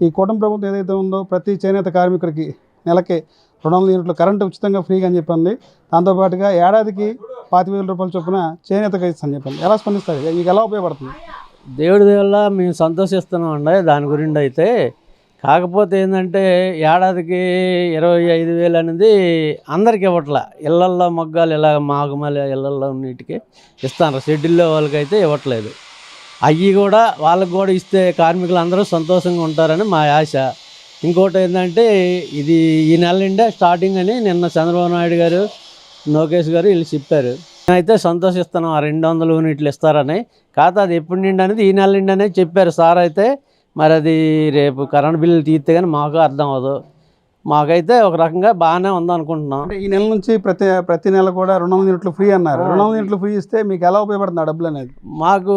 ఈ కూటమి ప్రభుత్వం ఏదైతే ఉందో ప్రతి చేనేత కార్మికుడికి నెలకి 200 యూనిట్లు కరెంటు ఉచితంగా ఫ్రీగా అని చెప్పింది. దాంతోపాటుగా ఏడాదికి 25,000 రూపాయల చొప్పున చేనేతగా ఇస్తుందని చెప్పింది. ఎలా స్పందిస్తారు? మీకు ఎలా ఉపయోగపడుతుంది? దేవుడి వల్ల మేము సంతోషిస్తున్నామండి దాని గురించి అయితే. కాకపోతే ఏంటంటే ఏడాదికి 25,000 అనేది అందరికి ఇవ్వట్లా. ఇళ్ళల్లో మగ్గాలు ఇలా మాగుమల ఇళ్ళల్లో ఉన్నటికి ఇస్తాను, షెడ్యూల్లో వాళ్ళకైతే ఇవ్వట్లేదు. అవి కూడా వాళ్ళకి కూడా ఇస్తే కార్మికులు అందరూ సంతోషంగా ఉంటారని మా ఆశ. ఇంకోటి ఏంటంటే ఇది ఈ నెల నిండే స్టార్టింగ్ అని నిన్న చంద్రబాబు నాయుడు గారు, లోకేష్ గారు వీళ్ళు చెప్పారు. నేనైతే సంతోషిస్తున్నాం ఆ 200 యూనిట్లు ఇస్తారని. కాకపోతే అది ఎప్పుడు నిండి అనేది ఈ నెల నిండి అనేది చెప్పారు సార్ అయితే. మరి అది రేపు కరెంట్ బిల్లు తీస్తే కానీ మాకు అర్థం అవ్వదు. మాకైతే ఒక రకంగా బాగానే ఉందనుకుంటున్నాం. అంటే ఈ నెల నుంచి ప్రతి నెల కూడా 200 యూనిట్లు ఫ్రీ అన్నారు. 200 యూనిట్లు ఫ్రీ ఇస్తే మీకు ఎలా ఉపయోగపడుతుంది ఆ డబ్బులు అనేది? మాకు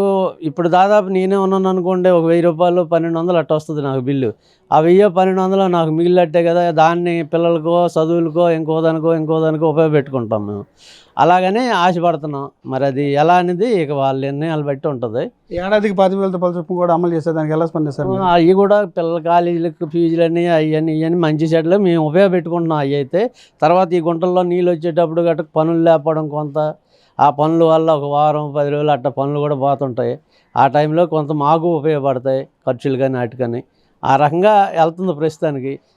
ఇప్పుడు దాదాపు నేనే ఉన్నాను అనుకోండి, ఒక 1000 రూపాయలు 1200 అట్ట వస్తుంది నాకు బిల్లు. ఆ 1000-1200 నాకు మిగిలినట్టే కదా. దాన్ని పిల్లలకో చదువులకో ఇంకో దానికో ఉపయోగపెట్టుకుంటాం మేము. అలాగనే ఆశపడుతున్నాం. మరి అది ఎలా అనేది ఇక వాళ్ళ నిర్ణయాలు బట్టి ఉంటుంది. ఏడాదికి 25,000 రూపాయల చొప్పున కూడా అమలు చేసేదానికి ఎలా స్పందిస్తారు? అవి కూడా పిల్లల కాలేజీలకు ఫీజులన్నీ ఇవన్నీ మంచి చెట్లు మేము ఉపయోగపెట్టుకుంటున్నాం. అవి అయితే తర్వాత ఈ గుంటల్లో నీళ్ళు వచ్చేటప్పుడు గట్రా పనులు లేపడం కొంత, ఆ పనుల వల్ల ఒక వారం 10 రోజులు అట్ట పనులు కూడా పోతుంటాయి. ఆ టైంలో కొంత మాకు ఉపయోగపడతాయి ఖర్చులు కానీ వాటికని. ఆ రకంగా వెళ్తుంది ప్రస్తుతానికి.